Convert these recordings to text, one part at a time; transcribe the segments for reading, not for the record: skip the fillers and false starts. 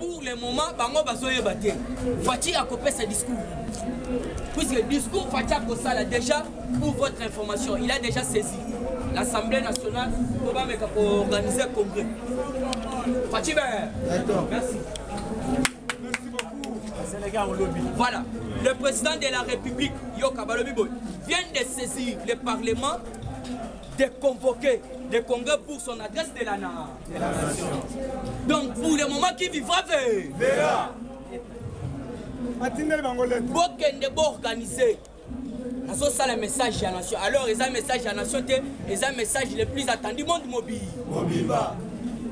pour le moment bango bazoye baté Fachi a copié ce discours puisque le discours Fachi a ça déjà pour votre information il a déjà saisi l'Assemblée nationale pour organiser un congrès. Fachi merci. Voilà, le président de la République, Yoka Balobiboy, vient de saisir le Parlement, de convoquer le Congrès pour son adresse de la nation. Donc, pour le moment qui vivra, Bokende organisé. Ça, le message à la nation. Alors, ils ont un message à la nation, ils ont un message le plus attendu, monde mobile.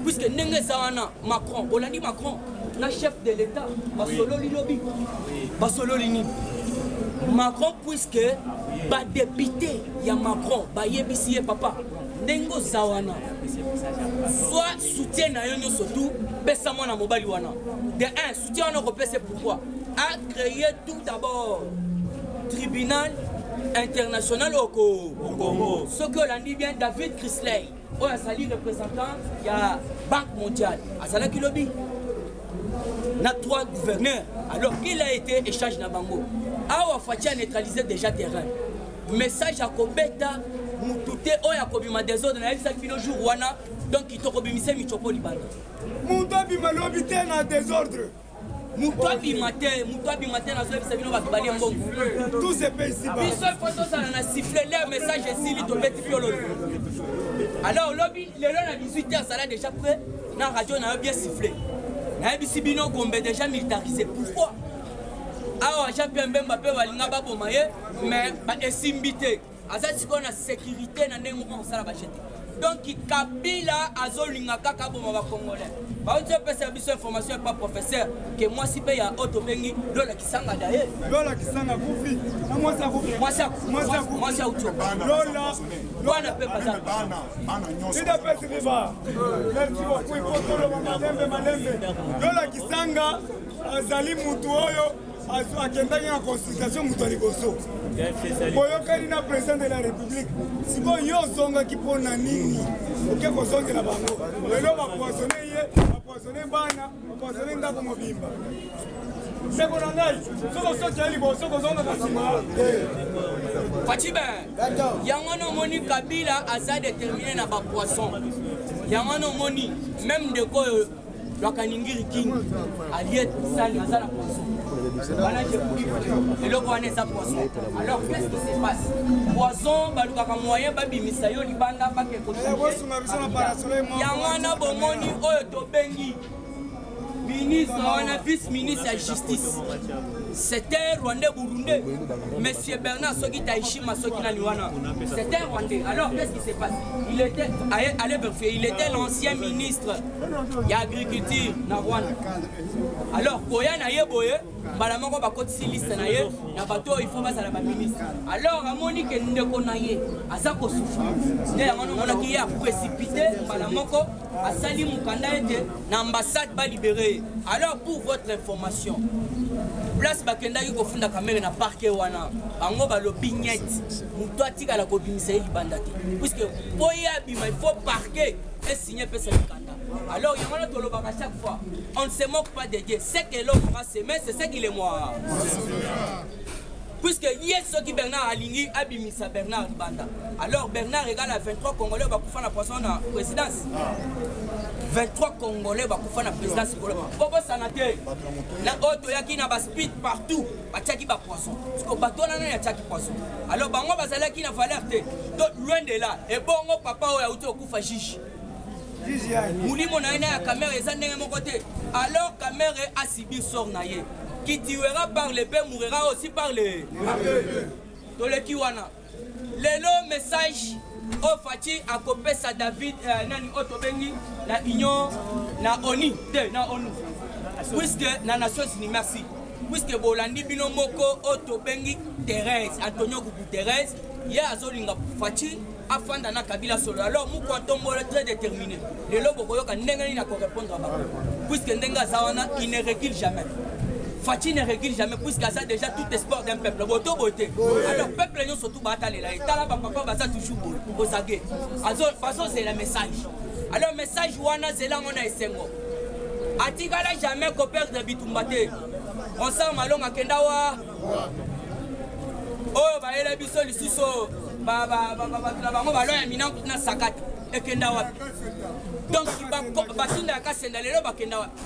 Puisque Nenge Zawana, Macron, on a dit Macron. Le chef de l'État, Macron, puisque les députés, il y a Macron, il papa, Nengo Zawana, soit soutien à yon surtout, Bessamon à Mobaliwana. De un, soutien européen, c'est pourquoi a créé tout d'abord tribunal international au Congo. Ce que l'on dit bien, David Chrisley, où il s'agit représentant, il y a Banque mondiale, à Salaki Lobby. Na 3 gouverneurs, alors qu'il a été échange na bango. Awa Fachi a neutralisé déjà terrain. Message à Kobeta, Moutouté, Oya Kobima désordre, na Elsa Kino jour wana, donc il te kobimise Michopo Libanda. Moutabi malobité na désordre. Moutabi matin, na Zoé Sabino va bali en bon. Tous ces pays ici. Puis seul photo ça na sifflé leur message et s'il te bête piolo. Alors lobby, le long à 18h ça l'a déjà prêt, na radio na bien sifflé. Bino Gombe déjà militarisé. Pourquoi? Alors, Jean-Pierre Mbemba peut aller à Babomaye, mais esimbité. Azati qu'on a sécurité dans les mouvements ça la bachette. Donc Kabila azolinga kaka bomba congolais. Ba on peut service information pas professeur que moi si paye à Otobengi lola kisanga daye. Lola kisanga kufi. Moi ça auto. Lola peut pas ça. Il a fait ce débat. Merci beaucoup pour le malembe. Lola kisanga azali mutu oyo akendaki na consultation mutu aliboso. Boyokani na président de la République. Siko yo zongaki mpona nini? Oke kozongela bango. Lelo bapoisonne ye, bapoisonne bana, bapoisonne ndako mobimba. Seko na ngai, soko soki ya liboso kozongaka nsima. Fachi yango no moni Kabila aza déterminé na bapoisson. Yango no moni même de ko Lwakaningiri King Aliet Sali aza na poisson. Voilà, et le roi n'est pas poisson. Alors, qu'est-ce qui se passe? Poisson, balukaka moyen, babi misayo, libanda, pas quelque chose. Yamana bomoni, oyo tobengi. Ministre, on a vice-ministre de la justice. C'était Rwandais Burundais. Monsieur Bernard Soki Taishima Soki Naniwana. C'était Rwandais. Alors, qu'est-ce qui s'est passé? Il était, allez vérifier, il était l'ancien ministre de l'agriculture na Rwanda. Alors, Koya na yeboye, balamoko bakoti siliste na ye, na bato il faut basa la ministre. Alors, amoni ke ndeko na ye, azako souffrir. Né amano mona ki ya précipité, balamoko asali mukanda ete na ambassade ba libérer. Alors, pour votre information, place bakenda yi kofunda kamera na parquet wana bango balobi net muto atika la kobimisa libanda te puisque boya bima il faut parquet et signer pesa likanda. Alors yamana tolobaka chaque fois on ne se moque pas de Dieu, c'est que l'homme va s'aimer, c'est ce qu'il est moi. Puisque hier ce qui Bernard Aligny abimisa Bernard Libanda. Alors Bernard égale à 23 Congolais va faire la poisson dans la présidence. 23 Congolais va faire la présidence. Pourquoi ça n'a pas été? La haute yaki na speed partout. Batiaki ba poisson. Parce que bateau na ya tiaki poisson. Alors bango bazala qui na valeur te. Donc loin de là. Et bongo papa oya uto kufa jishi. Moulimo na ina ya caméra ezandenge mon côté. Alors caméra a sibi sort na ye. Qui tuera par les paix mourra aussi par les. Dans le Kiwana. Le message au Fachi a copié ça David Nani Otobengi, la Union, la ONU, na ONU. Puisque la Nation Unie, merci. Puisque Bolandi Binomoko Otobengi Thérèse, Antonio Gougou Thérèse, hier à Zolinga Fachi, afin d'ana Kabila solo. Alors, nous comptons très déterminé. Le lobo Koyoka Nengani n'a qu'à répondre à Baba. Puisque Nenga Zawana, il ne recule jamais. Fachi ne recule jamais, puisque ça déjà tout espoir d'un peuple. Boto beauté. Alors, peuple, nous surtout bataille là. Et là, papa, ça toujours au Zagé. Alors, c'est le message. Alors, message, Wana, Zéla, on a Essengo. atikala jamais koperdre bitumba te onsa malonga kenda wa oyo bayela biso lisusu bango baloya mina na sakati ekenda wapi donc batunda ya kasenda lelo bakenda wapi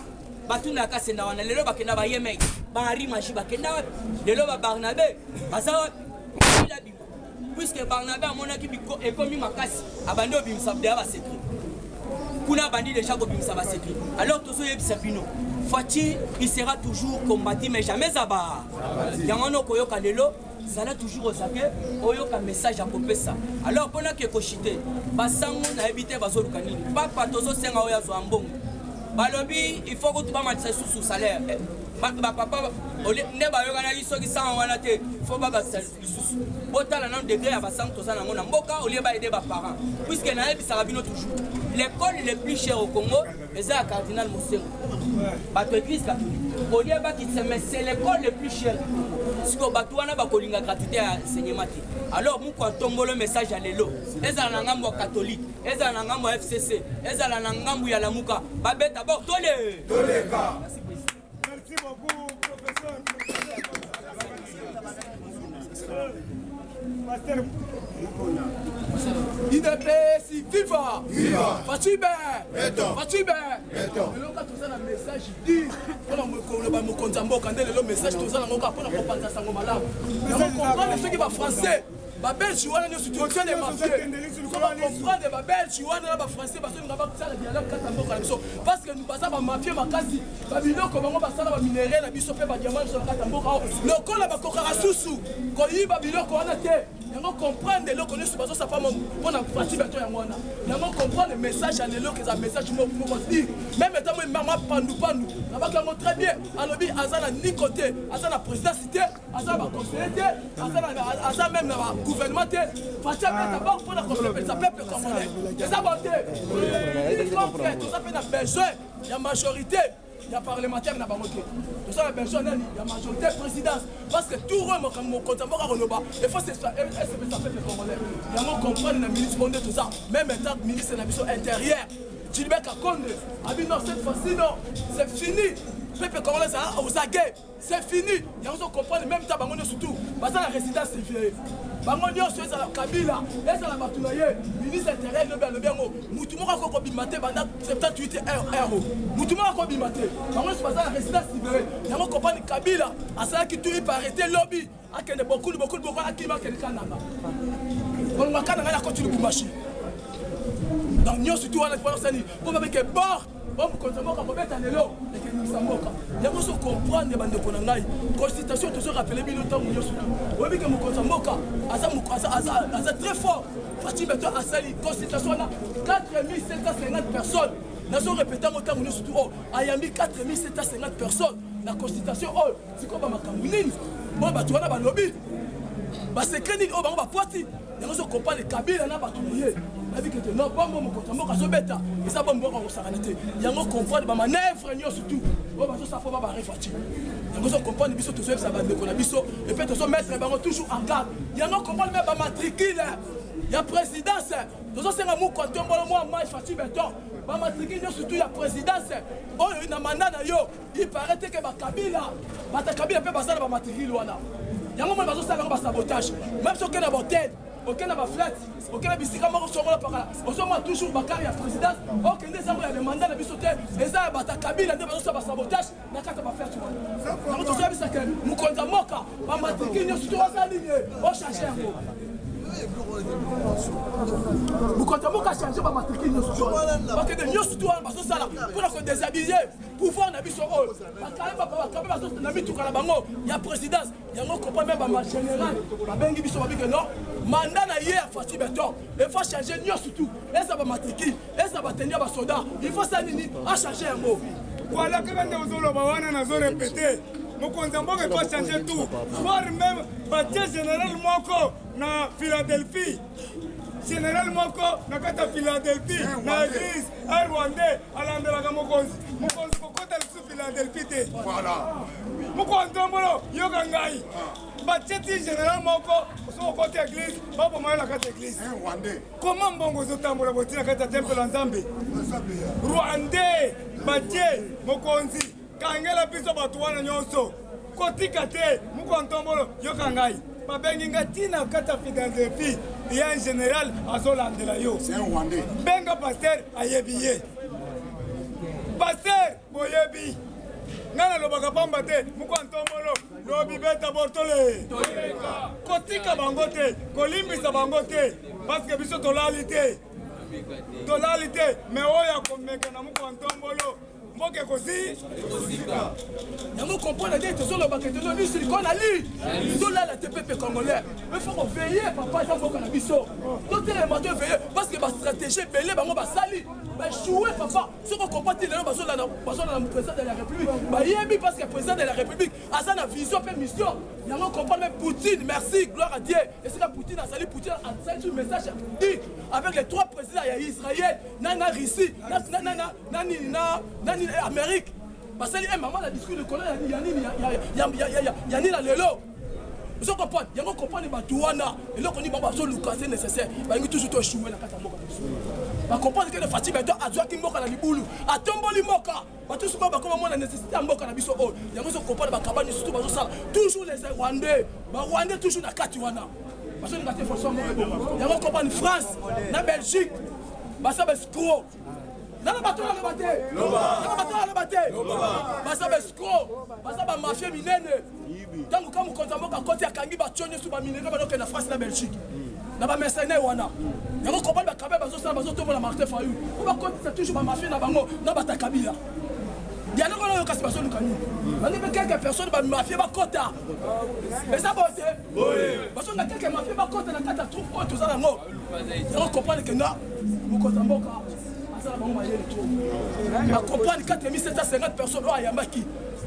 batunda ya kasenda wana lelo bakenda bayemei baari maji bakenda wapi lelo babarnabe baza wapi puisque barnabe amonaki ekomi makasi abandi obimisa deya basekret kuna bandi déjà kobimisa basekret alors tozoyebisa bino Fachi il sera toujours combattu mais jamais aba yango no koyoka lelo zala toujours osake oyoka message à kopesa alors pona ke koshite basango na ebite bazoluka nini papa tozosenga oyo azwa mbongo balobi il faut que tu bamatisa sous salaire papa ne bayokana lisoki sango wana te faut babakisa lisusu botala na degré ya basango toza nango na mboka olie baede baparent puisque nayebisaka bino toujours l'école le plus cher au Congo eza ya cardinal Mosengo bato église catholique olie bakitisa mais c'est l'école le plus cher siko bato wana bakolinga gratuité ya enseignement te alors muku atombolo message ya lelo ezala na ngambo ya catholique ezala na ngambo ya FCC ezala na ngambo ya lamuka babeta bord toleka. Merci beaucoup, professeur. Pasteur. IDPS, viva! Viva! Fatibe! Fatibe! Le cas tout ça, le message dit, on a mon compte en banque, le message tout ça, on a pour la sango malade. On comprend ceux qui va français. Babel Chouana nous soutient les mafieux. On va comprendre les Babel Chouana là français parce que nous avons ça le dialogue parce que nous passons par mafia makasi. Babilo comment on passe là ba minerai na biso pe ba diamant sur Katamboka. Le col là ba kokara susu. Ko yi Babilo ko na te. Yango comprendre le connaît sur ça pas mon pour na fatigue to yango na. Yango comprendre le message à l'élo que ça message mo dire. Même étant maman pandu na ba kango très bien. Alobi azana ni côté, azana président cité, azana ba conseiller, azana même na gouvernement, Fatia d'abord pour la construire sa peuple congolais. C'est ça bonté. Il comprend tout ça fait la besoin, il y a majorité, il y a parlementaire na bangote. Tout ça besoin il y a majorité présidence parce que tout roi comme mon compte à Renoba, il faut c'est ça peuple congolais. Il y a mon comprendre la ministre monde tout ça, même état ministre de la mission intérieure. Gilbert Kakonde a dit non cette fois-ci non, c'est fini. Peuple congolais ça aux aguets, c'est fini. Il y a on comprendre même temps bangote surtout parce que la résidence c'est vieux. Bangonio sur la Kabila, et ça la Batunaye, ministre intérieur le Biango, Moutoumora Kokobimate, Banda 78 euros. Moutoumora Kokobimate, Bangon sur la résidence libérée, il y a un compagnie Kabila, à ça qui tout peut arrêter lobby, à qu'il y a beaucoup à qui marque le Canada. On va quand même continuer pour marcher. Donc nous surtout à la France, pour avec un bord. Bon, quand on va mettre un élo, et que nous sommes moquants. Il y a aussi comprendre les bandes de Ponangaï. Constitution, toujours rappelé, mais longtemps, nous sommes. Oui, mais que nous sommes moquants. Asa très fort. Fatih Beto a sali. Constitution, 4750 personnes. Nous avons répété mon temps, nous sommes tout. Ayami 4750 personnes. La constitution, oh, c'est quoi ma camounine? Bon, bah, tu vois, bah, lobby. Bah, c'est crédit, oh, bah, on va poiter. Il y a aussi comprendre les Kabila, là, bah, tout le monde. Non, pas mon compte, mon caso bêta. Et ça, bon, on s'arrête. Il y a un comprendre ma manœuvre, surtout. Oh, bah, ça, faut pas réfléchir. Il y a un comprendre, biso, tout ça, ça va décoller, biso. Et puis, tout ça, mettre, toujours en garde. Il y a un comprendre, même, ma matricule. Il y a présidence. Tout ça, c'est un mot, quand on voit moi, moi, Fatih Beton. Ma matricule, surtout, il y a présidence. Oh, il y a un mandat, il paraît que ma Kabila, ma Kabila peut passer à ma matricule. Il y a un moment, il va faire un sabotage. Même si on a un hôtel. Aucun n'a pas flat, aucun n'a pas bisika moko sur la parole. On se toujours bakari à présidence. Aucun des gens qui a demandé la bisoté. Les gens qui ont Kabila ne pas faire sabotage. N'a qu'à pas faire tout le monde. Donc tout ça c'est que nous comptons moka. Pas matriquer nous surtout à ligne. On change un mot. Nous comptons moka changer pas matriquer nous surtout. Parce que nous surtout parce que ça là pour nous déshabiller. Pouvoir n'a biso all. Parce que n'a mis tout la bango. Il y a présidence. Il y a un compagnon même ma général. Ba bengi biso ba bi que non. Mandat na hier Fatih Beton, il faut changer nous surtout. Et ça va matriquer, et ça va tenir les soldats. Il faut ça nini à changer un mot. Voilà que nous avons répété. Nous comptons que doit changer tout. Voir même bâtir général Moko na Philadelphie. Général Moko na kata Philadelphie, na église, à Rwandais, à l'Andela Mokonzi. Mokonzi kokota sur Philadelphie. Voilà. Mokonzi mbolo yogangai. Bâtir général Moko soko côté église babo moyo la kati église comment mbongo zotambola botina kati temple la Nzambe Rwandais batie mokonzi kangela biso bato wana nyonso kotika te mukontombolo yokangai babengi ngatina kata Philadelphie et en général azolandela yo c'est un Rwandais benga pasteur ayebiye pasteur boyebi ngana lobaka pamba te mukontombolo lobi beta bortole kotika bango te kolimbisa bango te parce que biso tolali te mais oya komeka na mukontombolo moke kosi yango comprendre des tesoro le baquet de l'ONU sur qu'on a lu dola la TPP congolais mais faut veiller papa ça faut qu'on a biso donc les matins veiller parce que ma stratégie belé bango ba sali ba jouer papa ce qu'on comprend les baso la président de la République ba yebi parce que président de la République a sa vision et mission yango comprendre même Poutine merci gloire à Dieu et c'est la Poutine a sali Poutine a sali un message dit avec les trois présidents il y a Israël nana Russie nani Amérique parce que maman la discussion de colère yani la lelo vous comprenez yango comprendre ba tuwana et là qu'on dit baba so luka c'est nécessaire ba ngi toujours to chouer la kata mboka ba comprendre que le Fati beto azwa ki mboka na libulu atomboli mboka ba tous ba comme moi la nécessité mboka na biso o yango so comprendre ba kabani surtout ba so sala toujours les Rwandais ba Rwandais toujours na kati wana parce que ngate force mo yango comprendre France na Belgique ba ça ba scro nana bato na bate basa bescro basa ba mafia minene tangu kama konza mboka koti akangi ba chonye su ba minene ba doke na France na Belgique na ba mercenaires wana yango kopal ba kabe bazo sala bazo tombola Martin Fayou ko ba koti c'est toujours ba mafia na bango na bata kabila diana ko yo kasi baso lukani bani be quelques personnes ba mafia ba kota mais ça bote baso na quelques mafia ba kota na kata troupe ko tozala ngo yango kopal ke na mu konza mboka à comprendre 4750 personnes à Yamaki.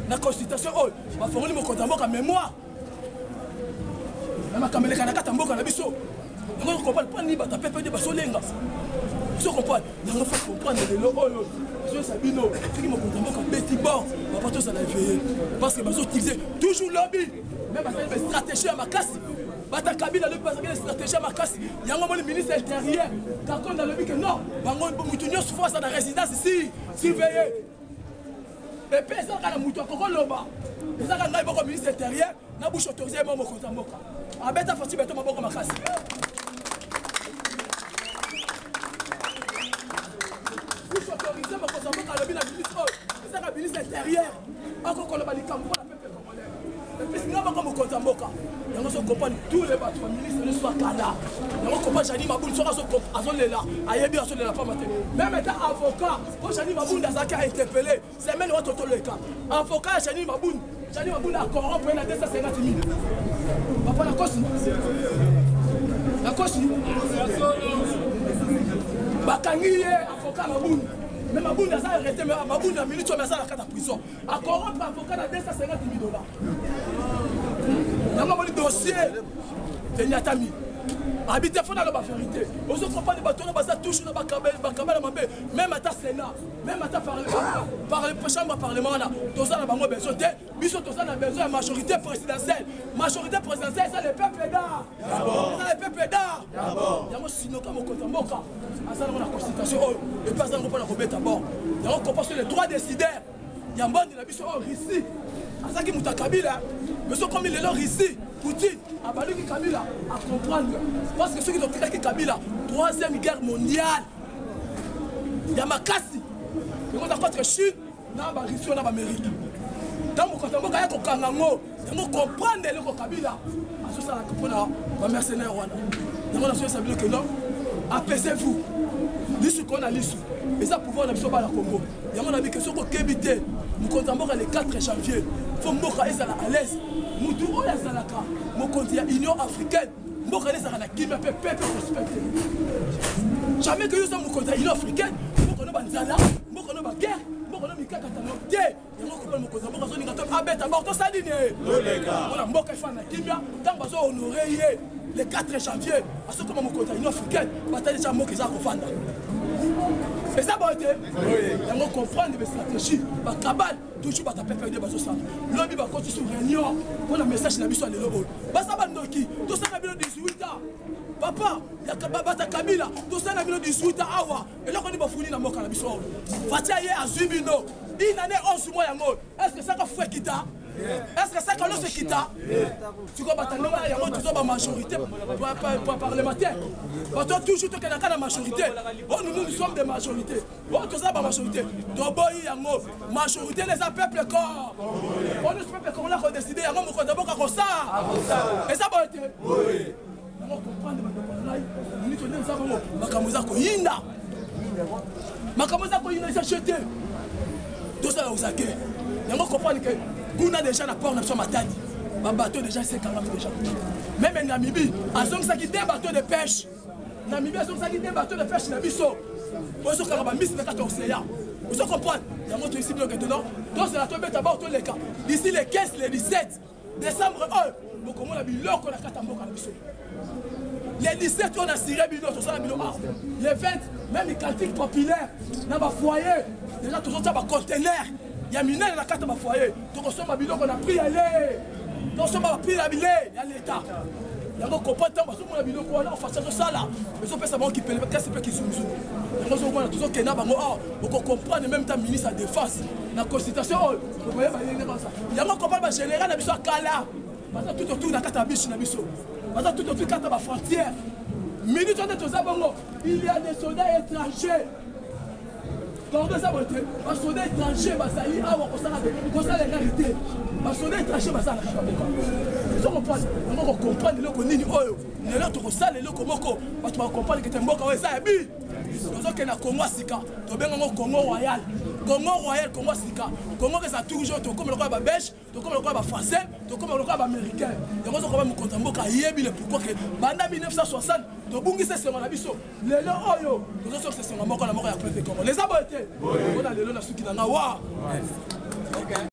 La constitution, va fournir mon compte en banque à mémoire. La caméra canaka tamboka na biso. On comprend pas ni bata pepe de basolenga. Vous comprenez? Il faut comprendre le logo. Je Sabino, qui mon compte en banque à petit bord. On va pas tous à la veiller. Parce que baso utiliser toujours lobby. Même avec une stratégie à ma casse. Bata Kabila le pas une stratégie à ma casse. Il y a un moment le ministre intérieur. Quand on a le dit que non, bango mutunyo souffre dans la résidence ici. Surveiller. Les personnes qui ont mouton koko loba. Les gens qui ont ministre intérieur, na bouche autorisé mon compte en banque. Abeta Fati beto maboko ma casse. Bouche autorisé mon compte en banque le ministre. Les gens qui ministre intérieur. Encore qu'on le bali kambo la peuple congolais. Et puis sinon comme mon compte en banque. Yango so comprendre tous les bateaux ministres ne soient kala. Yango comprendre Jani Maboun sera so azolela, ayebi azolela pas matin. Même étant avocat, quand Jani Maboun d'Azaka a interpellé, c'est même le toto le cas. Avocat Jani Maboun a corrompu la 250 000. Papa la cosi. La cosi. Bakangi avocat Maboun. Mais Maboun a arrêté, mais Maboun a minute mais ça la carte prison. A corrompre avocat à 250 000 $. Dans le dossier de Nyatami, habité fond dans la vérité. Aux autres pas de bateaux, on touche dans le même à ta Sénat, même à ta par le chambre parlement, tous ça n'a pas besoin de Bissot, tous ça n'a besoin de majorité présidentielle. Majorité présidentielle, c'est le peuple d'art. C'est le peuple d'art. Il y a aussi nos comptes en boca. À ça, on a la constitution. Le président ne peut pas la remettre à bord. Il y a encore les droits décideurs. Il y a un bon de la mission ici. À ça qui m'a Kabila, mais ce comme il est là ici, Poutine, a valu que Kabila à comprendre. Parce que ceux qui ont tiré Kabila, 3e guerre mondiale, il y a ma casse. Mais on a pas de Chine, on a Russie, on a Amérique. Dans mon côté, on a Kangango, on comprendre le Kabila. À ce ça, on a mercenaire. On a fait que non, apaisez-vous. L'issue qu'on a l'issue. Et ça, pouvoir, on a besoin de la Congo. Il y a mon ami qui sont au Kébité. Nous comptons le 4 janvier. Il faut que à l'aise. Nous devons aller à la CA. Nous comptons l'Union africaine. Nous devons aller à la Guinée. Nous devons respecter. Jamais que nous sommes contre l'Union africaine. Nous devons aller à la guerre. Nous devons aller à la le 4 janvier, à ce que l'Union africaine va déjà moquer ça. Et ça va être. On va comprendre les stratégies. La cabale, toujours va taper des bateaux. L'homme va continuer sur réunion. On a un message dans la mission de l'eau. Ça va nous qui. Tout ça, on a 18 ans. Papa, il y a Kabata Kabila. Tout ça, on a 18 ans. Et là, on va fournir la mort à la mission. Fatia y est à Zubino. Il en est 11 mois. Est-ce que ça va faire quitter? Est-ce que ça quand on se quitte? Tu comprends? Il y a toujours la majorité parlementaire. Toi, toujours, tu as la majorité. Nous sommes des majorités. Tout ça, la majorité. Majorité, les peuples corps. On est peuple qu'on a décidé. On a d'abord comme ça. Et ça va être. Oui. On comprend que tout ça, vous avez. On comprend que nous avons déjà la porte de ma tête. Un bateau déjà, c'est 40 déjà. Même en Namibie, à son qui des bateaux de pêche. Namibie, à son qui des bateaux de pêche, Nabiso. Vous avez un mis de 14 océans. Vous comprenez? Il y a un autre ici, donc c'est la tombe d'abord tous les cas. D'ici les 15, les 17 décembre 1, nous commençons à dire qu'on a 4 ans. Les 17, on a ciré Bilo, tout ça, Bilo. Les 20, même les cantiques populaires, dans ma foyer, déjà, tout ça, va conteneur. Il y a mineur dans la carte de ma foyer. Donc, on a Bilo qu'on a pris à l'air. Donc, on a pris à l'air, il y a l'État. Il y a un copain, on a Bilo qu'on a fait ça là. Mais on peut savoir qui peut, qu'est-ce que c'est qui on a toujours qu'il y a on comprend même ta ministre de la Défense. La Constitution, vous voyez, il y a un copain général, il y a un Kala. Maintenant, tout autour de la carte de biche, maintenant, tout autour de la carte de la frontière. Minute, il y a des soldats étrangers. Quand on a un soldat étranger, on a la réalité. Un soldat étranger, on a la réalité. On comprend les locaux, les locaux, les locaux, parce qu'on comprend que c'est un Congo, c'est un Congo Sika, Congo Royal. Congo Royal, Congo Sika. Congo est toujours comme le roi belge, comme le roi français, comme le roi américain. Et on va me contenter pourquoi que pendant 1960, le Bungi c'est mon abisso. Les Oyo, nous sommes c'est mon mort à la mort à la les abonnés. On a les lois qui n'en a pas.